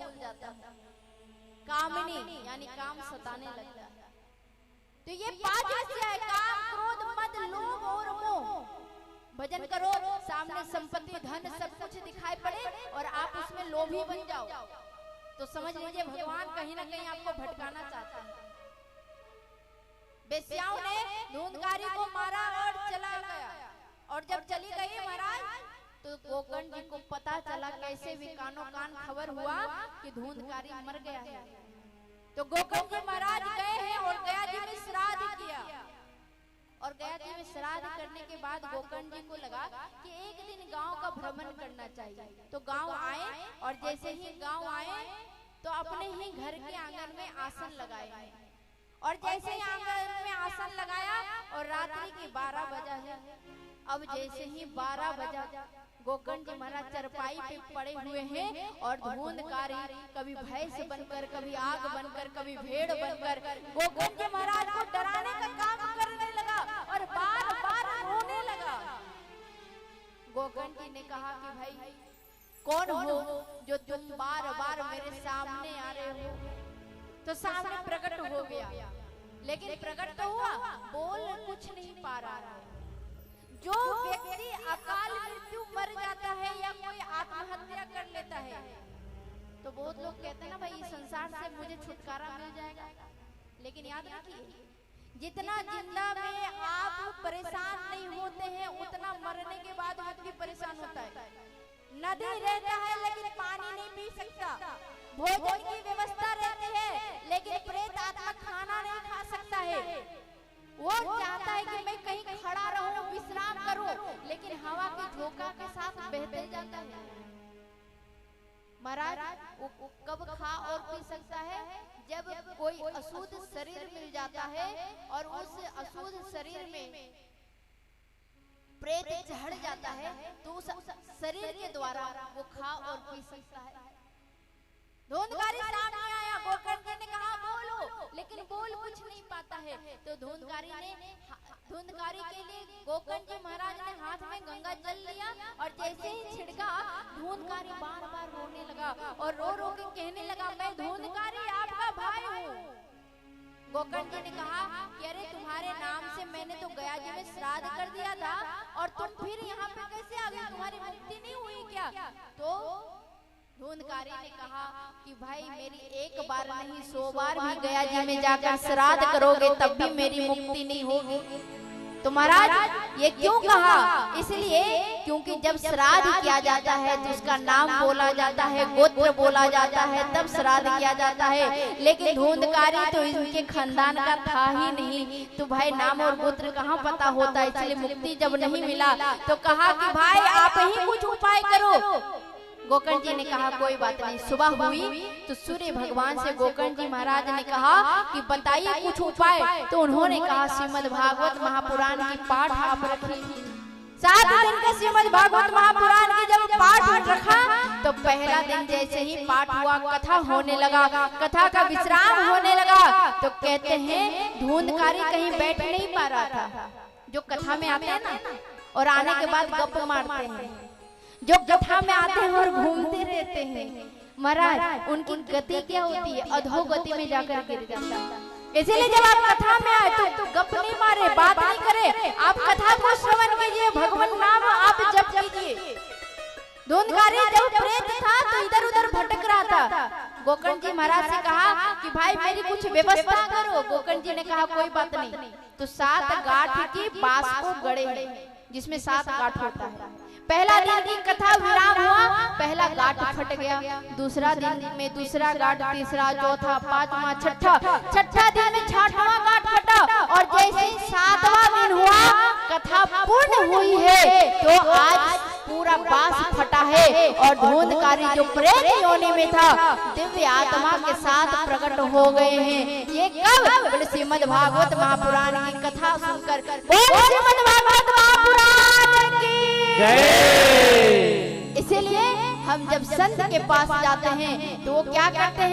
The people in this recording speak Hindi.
भूल जाता है, कामनी यानी काम सताने लगता है। तो ये 5 विषय है, काम, क्रोध, मद, लोभ और मोह। भजन करो, सामने संपत्ति, धन सब कुछ दिखाई पड़े और आप उसमें लोभी बन जाओ, तो समझ लीजिए भगवान कहीं ना कहीं आपको भटकाना चाहते हैं। बेस्याओं ने धूंधकारी को मारा और चला गया, और जब चली गई महाराज तो गोकर्ण जी को पता चला, कैसे भी कानों कान खबर हुआ कि धूंधकारी मर गया है। तो गोकर्ण जी महाराज गए हैं और गया जी में श्राद्ध किया, और गया जी में श्राद्ध करने के बाद गोकर्ण जी को लगा कि एक दिन गांव का भ्रमण करना चाहिए। तो गांव आए, और जैसे ही गांव आए तो अपने ही घर के आंगन में आसन लगाए, और जैसे ही आंगन में आसन लगाया और रात्रि की 12 बजा है। अब जैसे ही 12 बजा, गोकर्ण जी महाराज चरपाई पे पड़े हुए हैं और धूंधकारी कभी भैंस बनकर, कभी आग बनकर, कभी भेड़ बनकर गोकर्ण जी महाराज को डराने का काम करने लगा और बार बार रोने लगा। गोकर्ण जी ने कहा कि भाई कौन हो जो तुम बार बार मेरे सामने आ रहे हो? तो सामने प्रकट हो गया, लेकिन प्रकट तो हुआ, बोल कुछ नहीं पा रहा है। जो व्यक्ति अकाल मृत्यु मर जाता है या कोई आत्महत्या कर लेता है, तो बहुत लोग कहते हैं ना भाई इस संसार से मुझे छुटकारा मिल जाएगा, लेकिन याद रखिए जितना जिंदा में आप परेशान नहीं होते हैं, उतना मरने के बाद व्यक्ति परेशान होता है। नदी रहता है लेकिन पानी नहीं पी सकता, भोजन की व्यवस्था रहती है लेकिन प्रेत आत्मा खाना नहीं खा सकता है। वो चाहता है कि मैं कहीं खड़ा रहूं, विश्राम करूं, लेकिन हवा की झोंका के साथ बहते जाता है। महाराज वो कब खा और पी सकता है? जब कोई अशुद्ध शरीर मिल जाता है और उस अशुद्ध शरीर में प्रेत चढ़ जाता है, तो उस शरीर के द्वारा वो खा और पी सकता है। धूंधकारी सामने आया, गोकर्ण जी ने कहा बोलो, लेकिन बोल कुछ नहीं पाता है। तो धूंधकारी के लिए गोकर्ण जी महाराज ने हाथ में गंगा जल लिया, और जैसे ही छिड़का धूंधकारी बार बार रोने लगा और रो रो के कहने लगा, मैं धूंधकारी आपका भाई हूँ। गोकर्ण जी ने कहा कि अरे तुम्हारे नाम से मैंने तो गया जी में श्राद्ध कर दिया था, और तुम फिर यहाँ पे कैसे आ गए? तुम्हारी मुक्ति नहीं हुई क्या? तो धूंधकारी ने कहा कि भाई मेरी एक बार नहीं 100 बार भी गया जी में जाकर श्राद्ध करोगे तब भी मेरी मुक्ति नहीं होगी। तो महाराज ये क्यों कहा? इसलिए क्योंकि जब श्राद्ध किया जाता है तो उसका नाम बोला जाता है, गोत्र बोला जाता है, तब श्राद्ध किया जाता है। लेकिन धूंधकारी तो इनके खानदान का था ही नहीं, तो भाई नाम और गोत्र कहाँ पता होता है। इसलिए मुक्ति जब नहीं मिला तो कहा कि भाई आप ही कुछ उपाय करो। गोकर्ण जी ने कहा कोई बात नहीं। सुबह हुई तो सूर्य भगवान से गोकर्ण जी महाराज ने कहा कि बताइए कुछ उपाय। तो उन्होंने कहा श्रीमद् भागवत महापुराण की पाठ आप रखिए। 7 दिन का श्रीमद् भागवत महापुराण की जब पाठ रखा तो पहला दिन जैसे ही पाठ हुआ, कथा होने लगा, कथा का विश्राम होने लगा, तो कहते हैं धूंधकारी कहीं बैठ नहीं पा रहा था। जो कथा में आते हैं ना और आने के बाद गप मारते हैं, जो कथा में आते हैं और घूमते रहते हैं, महाराज उनकी गति क्या होती है? अधोगति में जाकर गिर जाता है। इसीलिए जब आप कथा में आए तो गप नहीं मारे, बात नहीं करे, आप कथा को श्रवण कीजिए, भगवान नाम आप जप कीजिए। धूंधकारी जब प्रेत था तो इधर उधर भटक रहा था। गोकर्ण जी महाराज से कहा कि भाई मेरी कुछ व्यवस्था करो। गोकर्ण जी ने कहा कोई बात नहीं। तो 7 गांठ की बांस को गड़े जिसमें 7 गांठ होता है। पहला दिन की कथा विराम हुआ, पहला गांठ फट गया, दूसरा दिन में दूसरा गांठ, तीसरा, चौथा, 5वां, छठा दिन में 6वां गांठ फटा, और जैसे ही 7वां दिन हुआ कथा पूर्ण हुई है तो आज पूरा बांस फटा है और धूंधकारी जो प्रेत योनि में था दिव्य आत्मा के साथ प्रकट हो गए हैं। ये कब? श्रीमद् भागवत महापुराण की कथा सुनकर। श्रीमद् भागवत महापुराण की इसीलिए हम जब संत के पास जाते हैं तो वो क्या करते हैं?